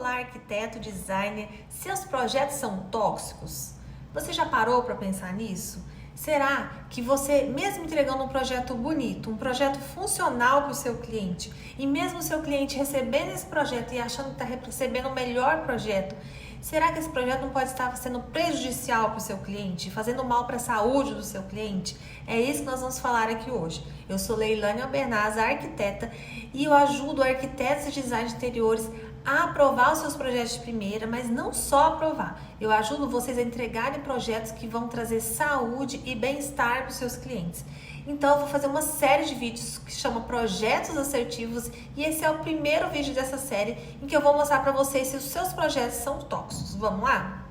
Olá, arquiteto, designer, seus projetos são tóxicos? Você já parou para pensar nisso? Será que você, mesmo entregando um projeto bonito, um projeto funcional para o seu cliente, e mesmo o seu cliente recebendo esse projeto e achando que está recebendo o melhor projeto, será que esse projeto não pode estar sendo prejudicial para o seu cliente, fazendo mal para a saúde do seu cliente? É isso que nós vamos falar aqui hoje. Eu sou Leilane Albernaz, arquiteta, e eu ajudo arquitetos e design de interiores a aprovar os seus projetos de primeira, mas não só aprovar. Eu ajudo vocês a entregarem projetos que vão trazer saúde e bem-estar para os seus clientes. Então eu vou fazer uma série de vídeos que chama Projetos Assertivos e esse é o primeiro vídeo dessa série em que eu vou mostrar para vocês se os seus projetos são tóxicos. Vamos lá?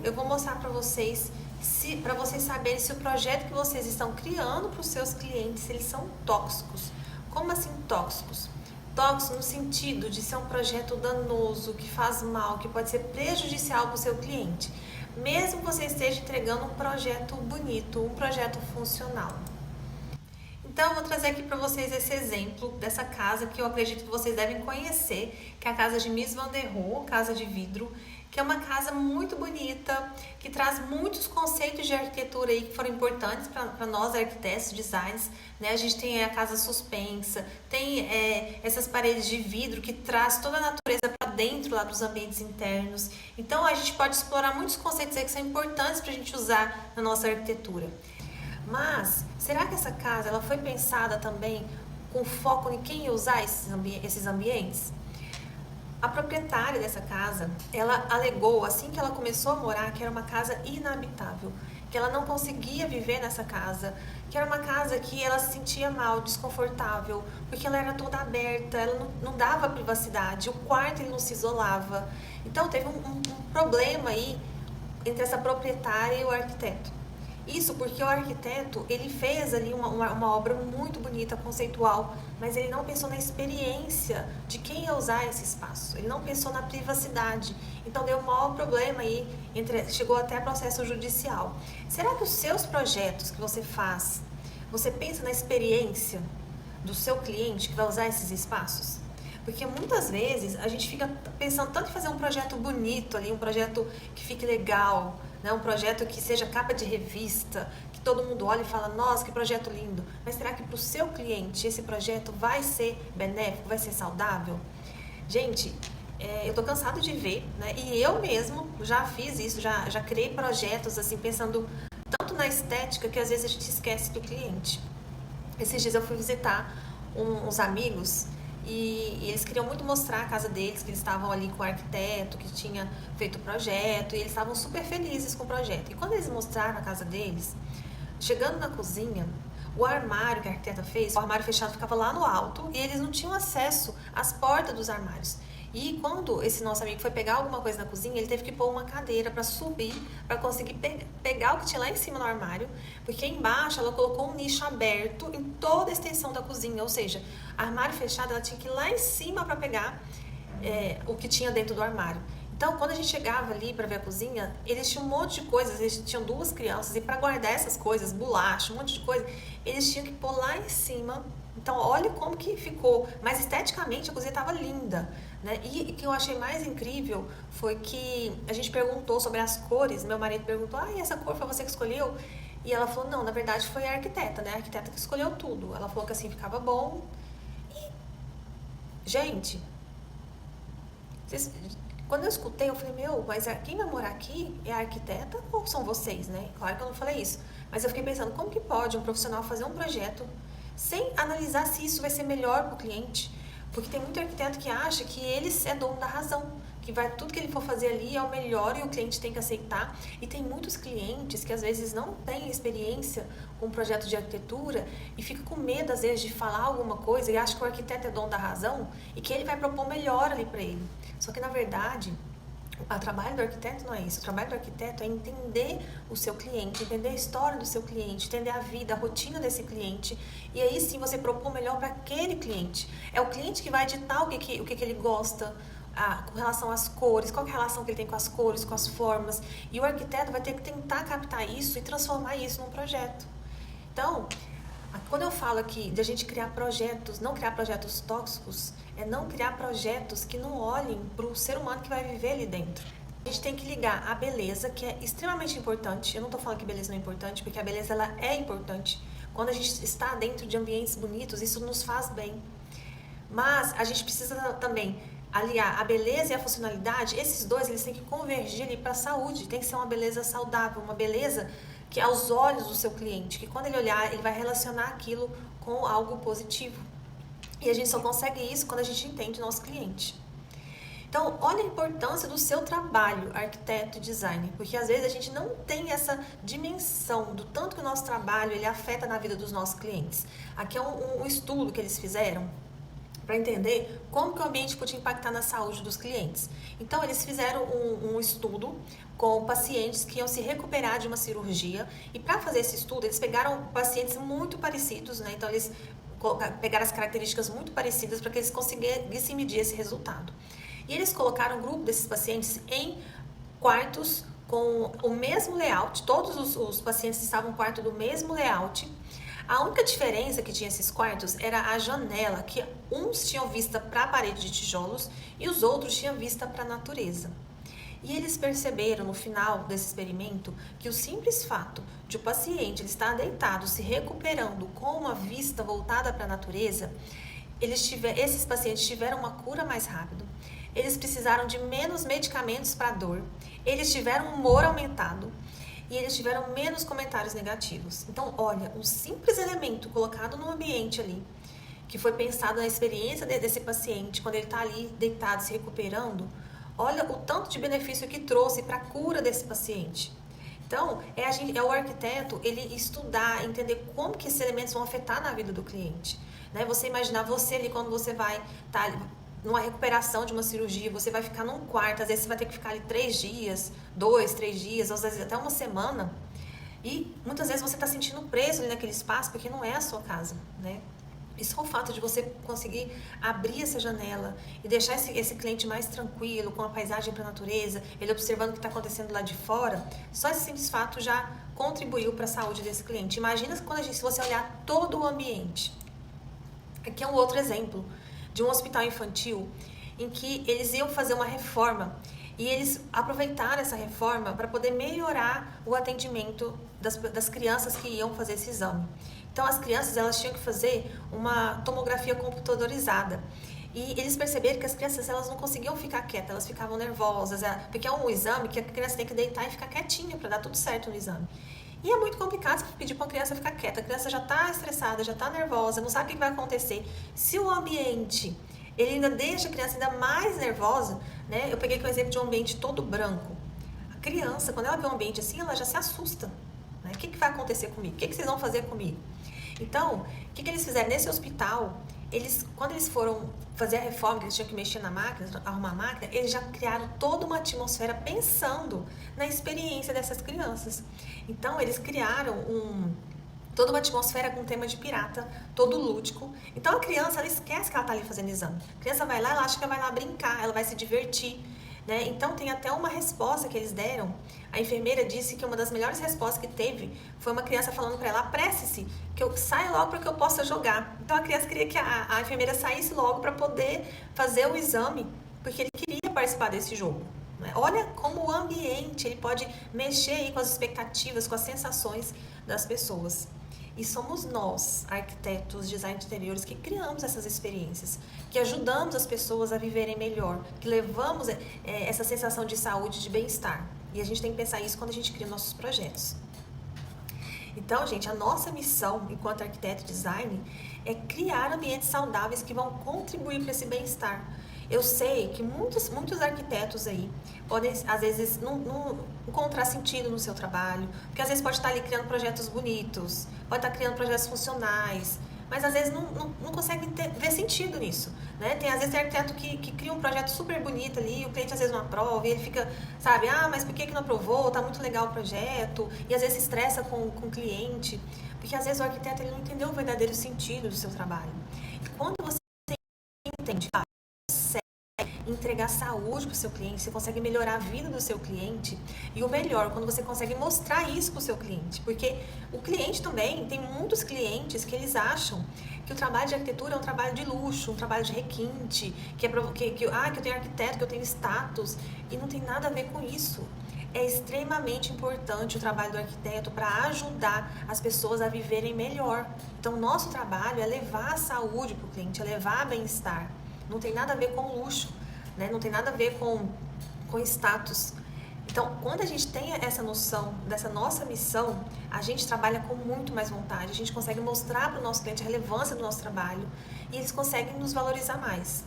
Eu vou mostrar para vocês saberem se o projeto que vocês estão criando para os seus clientes, eles são tóxicos. Como assim tóxicos? Tóxico no sentido de ser um projeto danoso, que faz mal, que pode ser prejudicial para o seu cliente, mesmo que você esteja entregando um projeto bonito, um projeto funcional. Então eu vou trazer aqui para vocês esse exemplo dessa casa que eu acredito que vocês devem conhecer, que é a casa de Mies van der Rohe, casa de vidro, que é uma casa muito bonita, que traz muitos conceitos de arquitetura aí que foram importantes para nós arquitetos, designers, né? A gente tem a casa suspensa, tem essas paredes de vidro que traz toda a natureza para dentro lá dos ambientes internos. Então a gente pode explorar muitos conceitos aí que são importantes para a gente usar na nossa arquitetura. Mas será que essa casa ela foi pensada também com foco em quem ia usar esses ambientes? A proprietária dessa casa, ela alegou, assim que ela começou a morar, que era uma casa inabitável, que ela não conseguia viver nessa casa, que era uma casa que ela se sentia mal, desconfortável, porque ela era toda aberta, ela não dava privacidade, o quarto ele não se isolava. Então teve um problema aí entre essa proprietária e o arquiteto. Isso porque o arquiteto, ele fez ali uma obra muito bonita, conceitual, mas ele não pensou na experiência de quem ia usar esse espaço. Ele não pensou na privacidade. Então deu um maior problema aí, chegou até processo judicial. Será que os seus projetos que você faz, você pensa na experiência do seu cliente que vai usar esses espaços? Porque muitas vezes a gente fica pensando tanto em fazer um projeto bonito ali, um projeto que fique legal, né? Um projeto que seja capa de revista, que todo mundo olha e fala, nossa, que projeto lindo. Mas será que para o seu cliente esse projeto vai ser benéfico, vai ser saudável? Gente, eu tô cansado de ver, né? E eu mesmo já fiz isso, já criei projetos assim, pensando tanto na estética que às vezes a gente esquece do cliente. Esses dias eu fui visitar uns amigos e eles queriam muito mostrar a casa deles, que eles estavam ali com o arquiteto, que tinha feito o projeto, e eles estavam super felizes com o projeto. E quando eles mostraram a casa deles, chegando na cozinha, o armário que a arquiteta fez, o armário fechado ficava lá no alto, e eles não tinham acesso às portas dos armários. E quando esse nosso amigo foi pegar alguma coisa na cozinha, ele teve que pôr uma cadeira para subir, para conseguir pegar o que tinha lá em cima no armário, porque embaixo ela colocou um nicho aberto em toda a extensão da cozinha, ou seja, armário fechado, ela tinha que ir lá em cima para pegar o que tinha dentro do armário. Então, quando a gente chegava ali para ver a cozinha, eles tinham um monte de coisas, eles tinham 2 crianças, e para guardar essas coisas, bolacha, um monte de coisa, eles tinham que pôr lá em cima. Então, olha como que ficou. Mas esteticamente a cozinha estava linda, né? E o que eu achei mais incrível foi que a gente perguntou sobre as cores. Meu marido perguntou, e essa cor foi você que escolheu? E ela falou, não, na verdade foi a arquiteta, né? A arquiteta que escolheu tudo. Ela falou que assim ficava bom. E, gente, quando eu escutei, eu falei, mas quem vai morar aqui é a arquiteta ou são vocês, né? Claro que eu não falei isso. Mas eu fiquei pensando, como que pode um profissional fazer um projeto sem analisar se isso vai ser melhor para o cliente? Porque tem muito arquiteto que acha que ele é dono da razão, que tudo que ele for fazer ali é o melhor e o cliente tem que aceitar. E tem muitos clientes que às vezes não têm experiência com um projeto de arquitetura e fica com medo às vezes de falar alguma coisa e acha que o arquiteto é dono da razão e que ele vai propor melhor ali para ele. Só que na verdade, o trabalho do arquiteto não é isso. O trabalho do arquiteto é entender o seu cliente, entender a história do seu cliente, entender a vida, a rotina desse cliente. E aí sim você propor melhor para aquele cliente. É o cliente que vai ditar o que ele gosta, com relação às cores, qual que é a relação que ele tem com as cores, com as formas. E o arquiteto vai ter que tentar captar isso e transformar isso num projeto. Então, Quando eu falo aqui de a gente criar projetos, não criar projetos tóxicos, é não criar projetos que não olhem para o ser humano que vai viver ali dentro. A gente tem que ligar a beleza, que é extremamente importante. Eu não estou falando que beleza não é importante, porque a beleza ela é importante. Quando a gente está dentro de ambientes bonitos, isso nos faz bem. Mas a gente precisa também aliar a beleza e a funcionalidade. Esses dois eles têm que convergir ali para a saúde. Tem que ser uma beleza saudável, uma beleza que é aos olhos do seu cliente, que quando ele olhar, ele vai relacionar aquilo com algo positivo. E a gente só consegue isso quando a gente entende o nosso cliente. Então, olha a importância do seu trabalho, arquiteto e designer, porque às vezes a gente não tem essa dimensão do tanto que o nosso trabalho ele afeta na vida dos nossos clientes. Aqui é um estudo que eles fizeram para entender como que o ambiente podia impactar na saúde dos clientes. Então, eles fizeram um estudo com pacientes que iam se recuperar de uma cirurgia, e para fazer esse estudo, eles pegaram pacientes muito parecidos, né? Então, eles pegaram as características muito parecidas para que eles conseguissem medir esse resultado. E eles colocaram um grupo desses pacientes em quartos com o mesmo layout, todos os pacientes estavam no quarto do mesmo layout. A única diferença que tinha esses quartos era a janela, que uns tinham vista para a parede de tijolos e os outros tinham vista para a natureza. E eles perceberam no final desse experimento que o simples fato de o paciente ele estar deitado, se recuperando com uma vista voltada para a natureza, esses pacientes tiveram uma cura mais rápido, eles precisaram de menos medicamentos para dor, eles tiveram um humor aumentado e eles tiveram menos comentários negativos. Então, olha, um simples elemento colocado no ambiente ali, que foi pensado na experiência desse paciente, quando ele está ali deitado, se recuperando, olha o tanto de benefício que trouxe para a cura desse paciente. Então, é o arquiteto, ele estudar, entender como que esses elementos vão afetar na vida do cliente. Né? Você imaginar você ali, quando você vai estar numa recuperação de uma cirurgia, você vai ficar num quarto, às vezes você vai ter que ficar ali 3 dias, 2, 3 dias, às vezes até uma semana. E muitas vezes você está sentindo preso ali naquele espaço, porque não é a sua casa, né? E só o fato de você conseguir abrir essa janela e deixar esse cliente mais tranquilo, com a paisagem para a natureza, ele observando o que está acontecendo lá de fora, só esse simples fato já contribuiu para a saúde desse cliente. Imagina se você olhar todo o ambiente. Aqui é um outro exemplo de um hospital infantil em que eles iam fazer uma reforma e eles aproveitaram essa reforma para poder melhorar o atendimento das crianças que iam fazer esse exame. Então, as crianças elas tinham que fazer uma tomografia computadorizada. E eles perceberam que as crianças elas não conseguiam ficar quietas, elas ficavam nervosas, porque é um exame que a criança tem que deitar e ficar quietinha para dar tudo certo no exame. E é muito complicado você pedir para uma criança ficar quieta. A criança já está estressada, já está nervosa, não sabe o que vai acontecer. Se o ambiente ele ainda deixa a criança ainda mais nervosa, né? Eu peguei o exemplo de um ambiente todo branco. A criança, quando ela vê um ambiente assim, ela já se assusta. Né? O que vai acontecer comigo? O que vocês vão fazer comigo? Então, o que eles fizeram nesse hospital? Quando eles foram fazer a reforma, que eles tinham que mexer na máquina, arrumar a máquina, eles já criaram toda uma atmosfera pensando na experiência dessas crianças. Então, eles criaram toda uma atmosfera com tema de pirata, todo lúdico. Então, a criança, ela esquece que ela está ali fazendo exame. A criança vai lá, ela acha que ela vai lá brincar, ela vai se divertir. Né? Então, tem até uma resposta que eles deram. A enfermeira disse que uma das melhores respostas que teve foi uma criança falando para ela: apresse-se, que eu saia logo para que eu possa jogar. Então, a criança queria que a enfermeira saísse logo para poder fazer o exame, porque ele queria participar desse jogo. Né? Olha como o ambiente ele pode mexer aí com as expectativas, com as sensações das pessoas. E somos nós, arquitetos, design de interiores, que criamos essas experiências, que ajudamos as pessoas a viverem melhor, que levamos essa sensação de saúde, de bem-estar. E a gente tem que pensar isso quando a gente cria nossos projetos. Então, gente, a nossa missão enquanto arquiteto e design é criar ambientes saudáveis que vão contribuir para esse bem-estar. Eu sei que muitos arquitetos aí podem, às vezes, não encontrar sentido no seu trabalho, porque às vezes pode estar ali criando projetos bonitos, pode estar criando projetos funcionais, mas às vezes não consegue ver sentido nisso, né? Às vezes tem arquiteto que cria um projeto super bonito ali, o cliente às vezes não aprova, e ele fica, sabe, mas por que não aprovou? Tá muito legal o projeto, e às vezes se estressa com o cliente, porque às vezes o arquiteto ele não entendeu o verdadeiro sentido do seu trabalho. E quando você entende, entregar saúde para o seu cliente, você consegue melhorar a vida do seu cliente. E o melhor, quando você consegue mostrar isso para o seu cliente. Porque o cliente também, tem muitos clientes que eles acham que o trabalho de arquitetura é um trabalho de luxo, um trabalho de requinte, que eu tenho arquiteto, que eu tenho status. E não tem nada a ver com isso. É extremamente importante o trabalho do arquiteto para ajudar as pessoas a viverem melhor. Então, o nosso trabalho é levar a saúde para o cliente, é levar bem-estar. Não tem nada a ver com luxo, né? Não tem nada a ver com status. Então, quando a gente tem essa noção dessa nossa missão, a gente trabalha com muito mais vontade. A gente consegue mostrar para o nosso cliente a relevância do nosso trabalho e eles conseguem nos valorizar mais.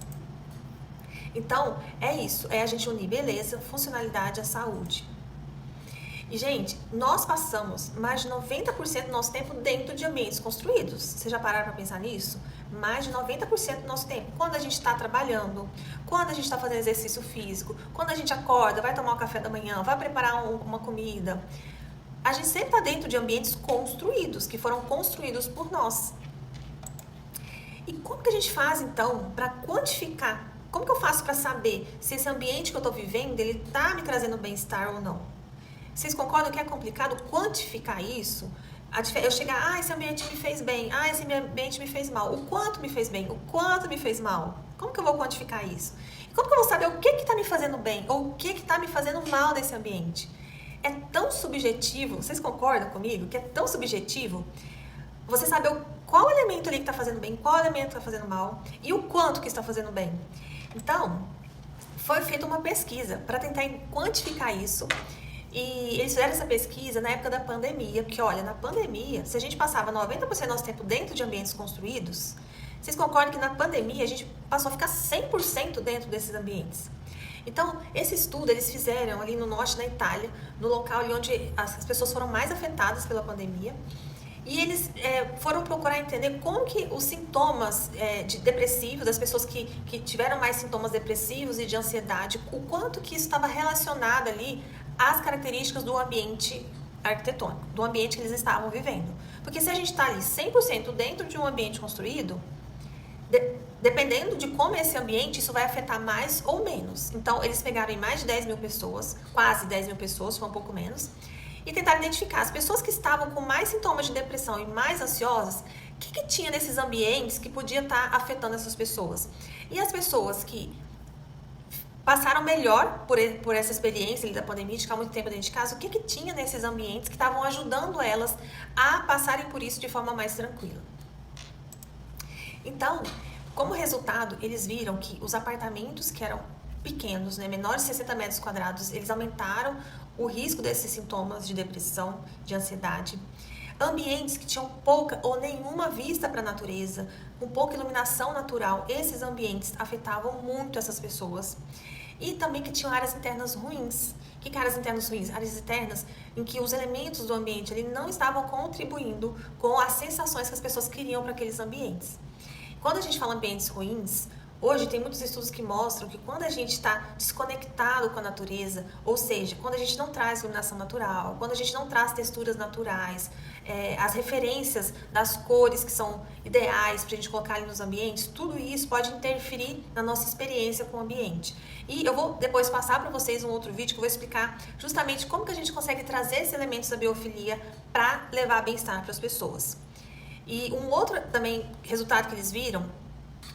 Então, é isso. É a gente unir beleza, funcionalidade à saúde. E, gente, nós passamos mais de 90% do nosso tempo dentro de ambientes construídos. Vocês já pararam para pensar nisso? Mais de 90% do nosso tempo. Quando a gente está trabalhando, quando a gente está fazendo exercício físico, quando a gente acorda, vai tomar o café da manhã, vai preparar uma comida. A gente sempre está dentro de ambientes construídos, que foram construídos por nós. E como que a gente faz, então, para quantificar? Como que eu faço para saber se esse ambiente que eu estou vivendo, ele está me trazendo bem-estar ou não? Vocês concordam que é complicado quantificar isso? Eu chegar, esse ambiente me fez bem, esse ambiente me fez mal. O quanto me fez bem, o quanto me fez mal? Como que eu vou quantificar isso? Como que eu vou saber o que está me fazendo bem ou o que está me fazendo mal desse ambiente? É tão subjetivo, vocês concordam comigo que é tão subjetivo você saber qual elemento ali que está fazendo bem, qual elemento está fazendo mal e o quanto que está fazendo bem. Então, foi feita uma pesquisa para tentar quantificar isso. E eles fizeram essa pesquisa na época da pandemia, porque olha, na pandemia, se a gente passava 90% do nosso tempo dentro de ambientes construídos, vocês concordam que na pandemia a gente passou a ficar 100% dentro desses ambientes. Então, esse estudo eles fizeram ali no norte da Itália, no local ali onde as pessoas foram mais afetadas pela pandemia, e eles foram procurar entender como que os sintomas depressivos, das pessoas que tiveram mais sintomas depressivos e de ansiedade, o quanto que isso estava relacionado ali às características do ambiente arquitetônico, do ambiente que eles estavam vivendo. Porque se a gente está ali 100% dentro de um ambiente construído, dependendo de como é esse ambiente, isso vai afetar mais ou menos. Então, eles pegaram mais de 10 mil pessoas, quase 10 mil pessoas, foi um pouco menos, e tentaram identificar as pessoas que estavam com mais sintomas de depressão e mais ansiosas, o que tinha nesses ambientes que podia estar afetando essas pessoas. E as pessoas que passaram melhor por essa experiência da pandemia, de ficar muito tempo dentro de casa, o que tinha nesses ambientes que estavam ajudando elas a passarem por isso de forma mais tranquila. Então, como resultado, eles viram que os apartamentos que eram pequenos, menores de 60 metros quadrados, eles aumentaram o risco desses sintomas de depressão, de ansiedade. Ambientes que tinham pouca ou nenhuma vista para a natureza, com pouca iluminação natural, esses ambientes afetavam muito essas pessoas. E também que tinham áreas internas ruins. Que áreas internas ruins? Áreas internas em que os elementos do ambiente ali não estavam contribuindo com as sensações que as pessoas queriam para aqueles ambientes. Quando a gente fala ambientes ruins, hoje tem muitos estudos que mostram que quando a gente está desconectado com a natureza, ou seja, quando a gente não traz iluminação natural, quando a gente não traz texturas naturais, as referências das cores que são ideais para a gente colocar ali nos ambientes, tudo isso pode interferir na nossa experiência com o ambiente. E eu vou depois passar para vocês um outro vídeo que eu vou explicar justamente como que a gente consegue trazer esses elementos da biofilia para levar bem-estar para as pessoas. E um outro também resultado que eles viram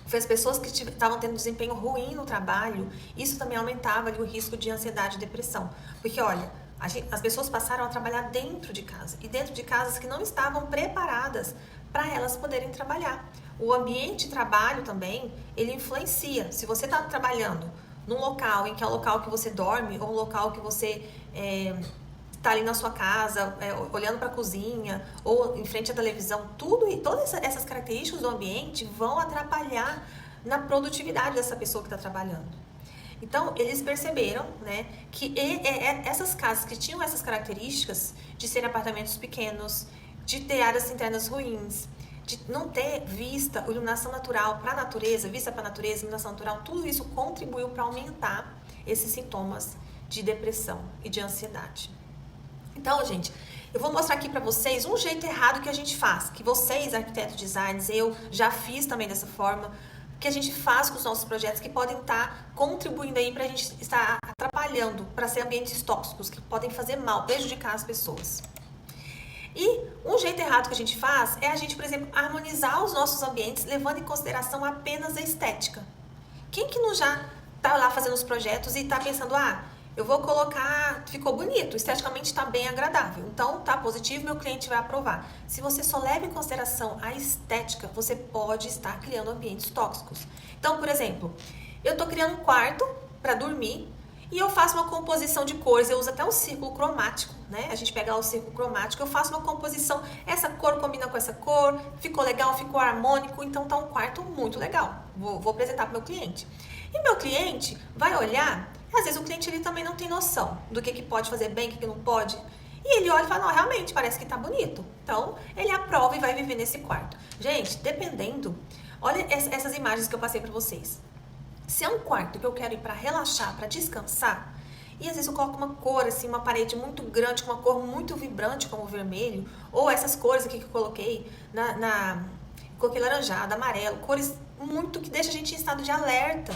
foi as pessoas que estavam tendo desempenho ruim no trabalho, isso também aumentava ali o risco de ansiedade e depressão. Porque, olha, as pessoas passaram a trabalhar dentro de casa, e dentro de casas que não estavam preparadas para elas poderem trabalhar. O ambiente de trabalho também, ele influencia. Se você está trabalhando num local em que é o local que você dorme, ou um local que você está ali na sua casa, olhando para a cozinha, ou em frente à televisão, todas essas características do ambiente vão atrapalhar na produtividade dessa pessoa que está trabalhando. Então, eles perceberam, que essas casas que tinham essas características de serem apartamentos pequenos, de ter áreas internas ruins, de não ter vista, iluminação natural para a natureza, vista para a natureza, iluminação natural, tudo isso contribuiu para aumentar esses sintomas de depressão e de ansiedade. Então, gente, eu vou mostrar aqui para vocês um jeito errado que a gente faz, que vocês, arquitetos, designers, eu já fiz também dessa forma, que a gente faz com os nossos projetos que podem estar contribuindo aí para a gente estar atrapalhando, para ser ambientes tóxicos, que podem fazer mal, prejudicar as pessoas. E um jeito errado que a gente faz é a gente, por exemplo, harmonizar os nossos ambientes levando em consideração apenas a estética. Quem que não já está lá fazendo os projetos e está pensando, eu vou colocar, ficou bonito, esteticamente está bem agradável, então tá positivo, meu cliente vai aprovar. Se você só leva em consideração a estética, você pode estar criando ambientes tóxicos. Então, por exemplo, eu estou criando um quarto para dormir e eu faço uma composição de cores, eu uso até um círculo cromático, né? A gente pega lá o círculo cromático, eu faço uma composição, essa cor combina com essa cor, ficou legal, ficou harmônico, então tá um quarto muito legal. Vou apresentar para o meu cliente. E meu cliente vai olhar, às vezes o cliente ele também não tem noção do que pode fazer bem, o que não pode. E ele olha e fala, não, realmente, parece que tá bonito. Então, ele aprova e vai viver nesse quarto. Gente, dependendo, olha essas imagens que eu passei para vocês. Se é um quarto que eu quero ir para relaxar, para descansar, e às vezes eu coloco uma cor, assim, uma parede muito grande, com uma cor muito vibrante, como o vermelho, ou essas cores aqui que eu coloquei, coloquei laranjado, amarelo, cores muito que deixam a gente em estado de alerta.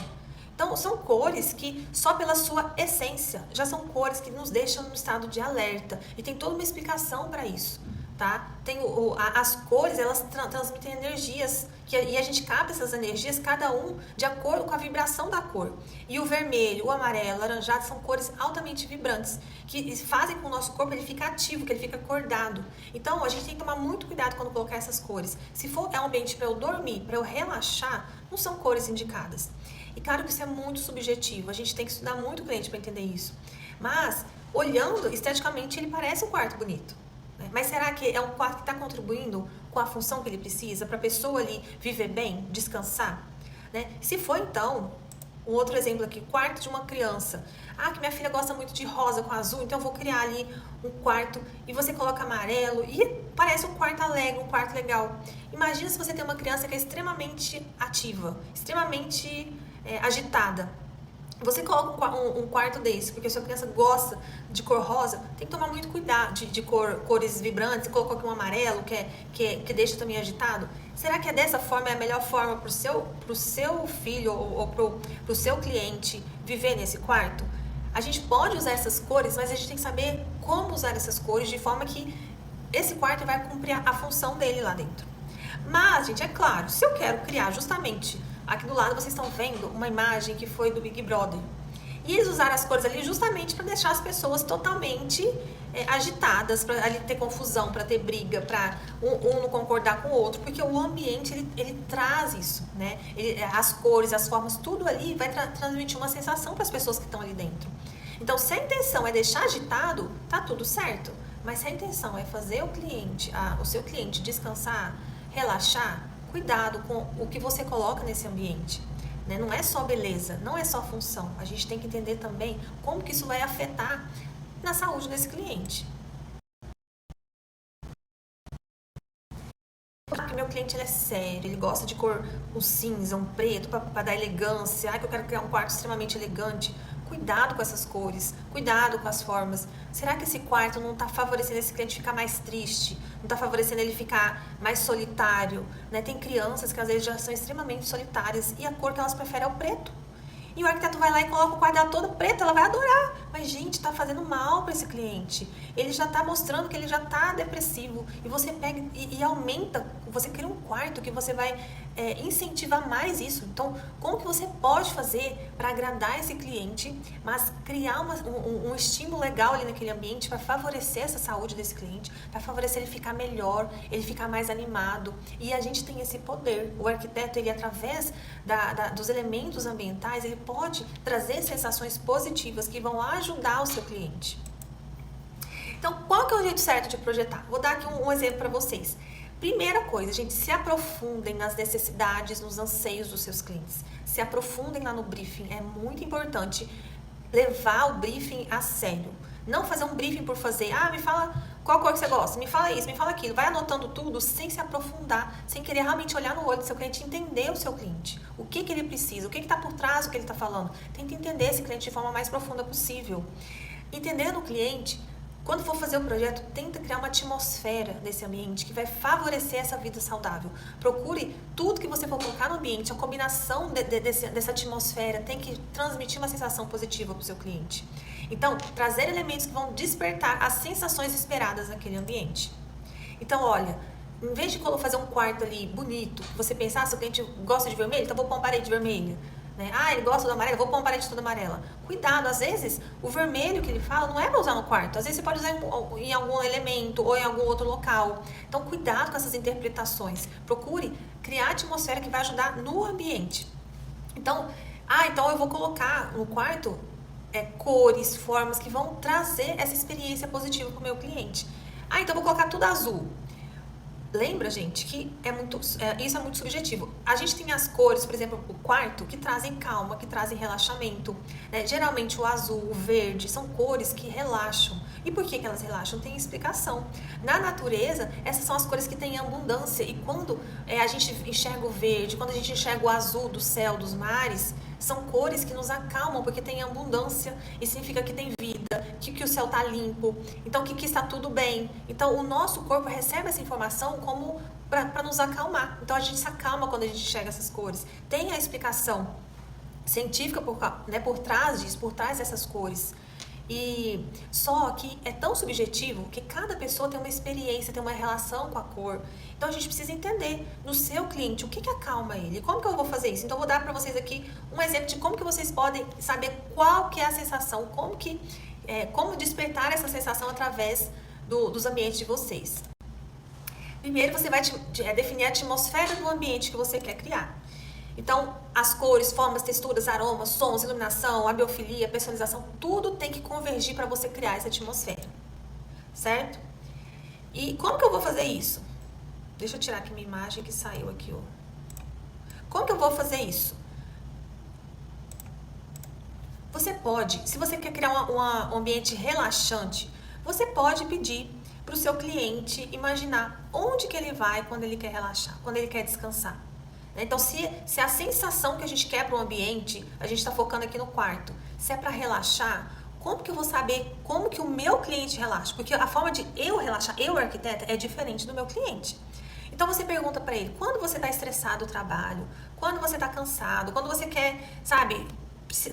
Então, são cores que, só pela sua essência, já são cores que nos deixam no estado de alerta. E tem toda uma explicação para isso, tá? As cores, elas transmitem energias, e a gente capta essas energias, cada um de acordo com a vibração da cor. E o vermelho, o amarelo, o laranjado são cores altamente vibrantes, que fazem com que o nosso corpo ele fique ativo, que ele fique acordado. Então, a gente tem que tomar muito cuidado quando colocar essas cores. Se for um ambiente para eu dormir, para eu relaxar, não são cores indicadas. E claro que isso é muito subjetivo, a gente tem que estudar muito o cliente para entender isso. Mas, olhando esteticamente, ele parece um quarto bonito. Né? Mas será que é um quarto que está contribuindo com a função que ele precisa, para a pessoa ali viver bem, descansar? Né? Se for então, um outro exemplo aqui, quarto de uma criança. Que minha filha gosta muito de rosa com azul, então eu vou criar ali um quarto e você coloca amarelo e parece um quarto alegre, um quarto legal. Imagina se você tem uma criança que é extremamente ativa, extremamente agitada. Você coloca um quarto desse, porque a sua criança gosta de cor rosa, tem que tomar muito cuidado de cores vibrantes. Você colocou aqui um amarelo que deixa também agitado. Será que dessa forma é a melhor forma para o seu filho ou para o seu cliente viver nesse quarto? A gente pode usar essas cores, mas a gente tem que saber como usar essas cores de forma que esse quarto vai cumprir a função dele lá dentro. Mas, gente, é claro, se eu quero criar justamente... Aqui do lado vocês estão vendo uma imagem que foi do Big Brother. E eles usaram as cores ali justamente para deixar as pessoas totalmente agitadas, para ali ter confusão, para ter briga, para um não concordar com o outro, porque o ambiente ele traz isso, né? As cores, as formas, tudo ali vai transmitir uma sensação para as pessoas que estão ali dentro. Então, se a intenção é deixar agitado, tá tudo certo. Mas se a intenção é fazer o seu cliente descansar, relaxar, cuidado com o que você coloca nesse ambiente. Né? Não é só beleza, não é só função. A gente tem que entender também como que isso vai afetar na saúde desse cliente. Porque meu cliente ele é sério, ele gosta de cor um cinza, um preto, para dar elegância. Que eu quero criar um quarto extremamente elegante. Cuidado com essas cores, cuidado com as formas. Será que esse quarto não está favorecendo esse cliente ficar mais triste? Não está favorecendo ele ficar mais solitário? Né? Tem crianças que às vezes já são extremamente solitárias e a cor que elas preferem é o preto. E o arquiteto vai lá e coloca o quarto dela todo preto, ela vai adorar. Mas, gente, está fazendo mal para esse cliente. Ele já está mostrando que ele já está depressivo. E você pega e aumenta, você cria um quarto que você vai incentivar mais isso. Então, como que você pode fazer para agradar esse cliente, mas criar um estímulo legal ali naquele ambiente para favorecer essa saúde desse cliente, para favorecer ele ficar melhor, ele ficar mais animado. E a gente tem esse poder. O arquiteto, ele através dos elementos ambientais, ele pode trazer sensações positivas que vão ajudar o seu cliente. Então, qual que é o jeito certo de projetar? Vou dar aqui um exemplo para vocês. Primeira coisa, gente, se aprofundem nas necessidades, nos anseios dos seus clientes. Se aprofundem lá no briefing. É muito importante levar o briefing a sério. Não fazer um briefing por fazer. Me fala qual cor que você gosta, me fala isso, me fala aquilo. Vai anotando tudo sem se aprofundar, sem querer realmente olhar no olho do seu cliente e entender o seu cliente. O que ele precisa, o que está por trás do que ele está falando. Tenta entender esse cliente de forma mais profunda possível. Entendendo o cliente, Quando for fazer o projeto, tenta criar uma atmosfera nesse ambiente que vai favorecer essa vida saudável. Procure tudo que você for colocar no ambiente, a combinação dessa atmosfera tem que transmitir uma sensação positiva para o seu cliente. Então, trazer elementos que vão despertar as sensações esperadas naquele ambiente. Então, olha, em vez de fazer um quarto ali bonito, você pensar, seu cliente gosta de vermelho, então vou pôr uma parede vermelha. Né? Ah, ele gosta do amarelo, vou pôr uma parede toda amarela. Cuidado, às vezes o vermelho que ele fala não é para usar no quarto. Às vezes você pode usar em algum elemento ou em algum outro local. Então, cuidado com essas interpretações. Procure criar a atmosfera que vai ajudar no ambiente. Então eu vou colocar no quarto cores, formas que vão trazer essa experiência positiva para o meu cliente. Então eu vou colocar tudo azul. Lembra, gente, que isso é muito subjetivo. A gente tem as cores, por exemplo, o quarto, que trazem calma, que trazem relaxamento. Né? Geralmente o azul, o verde, são cores que relaxam. E por que elas relaxam? Tem explicação. Na natureza, essas são as cores que têm abundância. E quando a gente enxerga o verde, quando a gente enxerga o azul do céu, dos mares, são cores que nos acalmam, porque tem abundância e significa que tem vida, que o céu está limpo, então que está tudo bem. Então o nosso corpo recebe essa informação como para nos acalmar. Então a gente se acalma quando a gente enxerga essas cores. Tem a explicação científica por trás dessas cores. E só que é tão subjetivo que cada pessoa tem uma experiência, tem uma relação com a cor. Então a gente precisa entender no seu cliente o que acalma ele. Como que eu vou fazer isso? Então eu vou dar para vocês aqui um exemplo de como que vocês podem saber qual que é a sensação, como despertar essa sensação através dos ambientes de vocês. Primeiro você vai definir a atmosfera do ambiente que você quer criar. Então, as cores, formas, texturas, aromas, sons, iluminação, a biofilia, a personalização, tudo tem que convergir para você criar essa atmosfera, certo? E como que eu vou fazer isso? Deixa eu tirar aqui minha imagem que saiu aqui, ó. Como que eu vou fazer isso? Você pode, se você quer criar um ambiente relaxante, você pode pedir para o seu cliente imaginar onde que ele vai quando ele quer relaxar, quando ele quer descansar. Então, se a sensação que a gente quer para o ambiente, a gente está focando aqui no quarto, se é para relaxar, como que eu vou saber como que o meu cliente relaxa? Porque a forma de eu relaxar, eu arquiteta, é diferente do meu cliente. Então, você pergunta para ele, quando você está estressado do trabalho, quando você está cansado, quando você quer,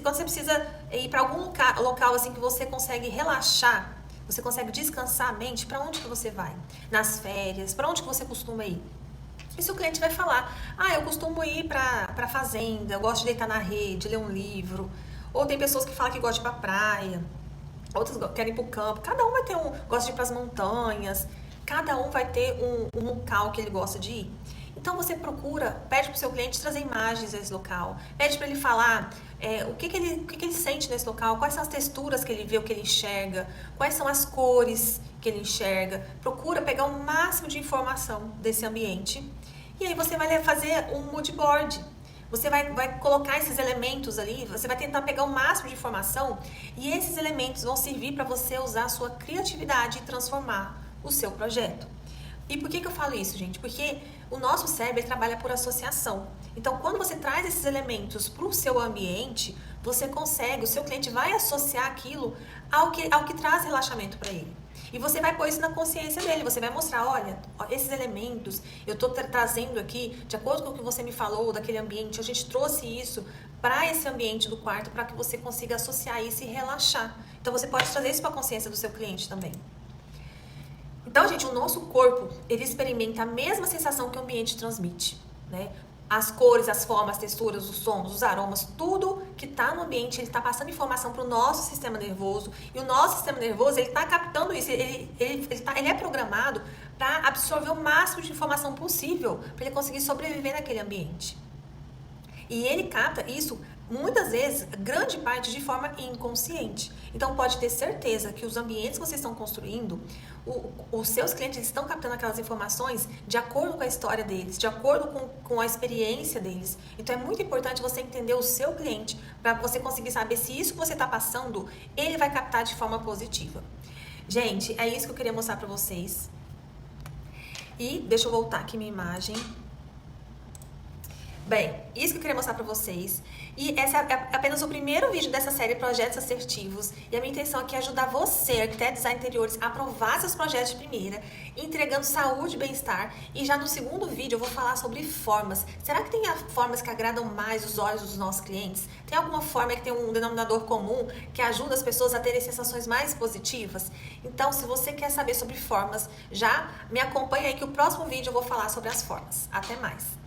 quando você precisa ir para algum local assim que você consegue relaxar, você consegue descansar a mente, para onde que você vai? Nas férias, para onde que você costuma ir? E se o cliente vai falar, eu costumo ir pra fazenda, eu gosto de deitar na rede, ler um livro. Ou tem pessoas que falam que gostam de ir pra praia, outras querem ir pro campo. Cada um vai ter gosta de ir pras montanhas, cada um vai ter um local que ele gosta de ir. Então você pede pro seu cliente trazer imagens desse local, pede para ele falar o que ele sente nesse local, quais são as texturas que ele vê, o que ele enxerga, quais são as cores que ele enxerga. Procura pegar o máximo de informação desse ambiente. E aí você vai fazer um mood board. Você vai colocar esses elementos ali, você vai tentar pegar o máximo de informação e esses elementos vão servir para você usar a sua criatividade e transformar o seu projeto. E por que eu falo isso, gente? Porque o nosso cérebro trabalha por associação. Então, quando você traz esses elementos para o seu ambiente, você consegue, o seu cliente vai associar aquilo ao que traz relaxamento para ele. E você vai pôr isso na consciência dele, você vai mostrar, olha, esses elementos eu estou trazendo aqui, de acordo com o que você me falou daquele ambiente, a gente trouxe isso para esse ambiente do quarto para que você consiga associar isso e relaxar. Então você pode trazer isso para a consciência do seu cliente também. Então, gente, o nosso corpo, ele experimenta a mesma sensação que o ambiente transmite, né? As cores, as formas, as texturas, os sons, os aromas, tudo que está no ambiente, ele está passando informação para o nosso sistema nervoso. E o nosso sistema nervoso, ele está captando isso, ele é programado para absorver o máximo de informação possível para ele conseguir sobreviver naquele ambiente. E ele capta isso, muitas vezes, grande parte de forma inconsciente. Então, pode ter certeza que os ambientes que vocês estão construindo, os seus clientes estão captando aquelas informações de acordo com a história deles, de acordo com a experiência deles. Então, é muito importante você entender o seu cliente para você conseguir saber se isso que você está passando, ele vai captar de forma positiva. Gente, é isso que eu queria mostrar para vocês. E deixa eu voltar aqui minha imagem. Bem, isso que eu queria mostrar pra vocês. E esse é apenas o primeiro vídeo dessa série Projetos Assertivos. E a minha intenção aqui é ajudar você, arquiteto de design interiores, a aprovar seus projetos de primeira, entregando saúde e bem-estar. E já no segundo vídeo eu vou falar sobre formas. Será que tem formas que agradam mais os olhos dos nossos clientes? Tem alguma forma que tem um denominador comum que ajuda as pessoas a terem sensações mais positivas? Então, se você quer saber sobre formas, já me acompanha aí que o próximo vídeo eu vou falar sobre as formas. Até mais!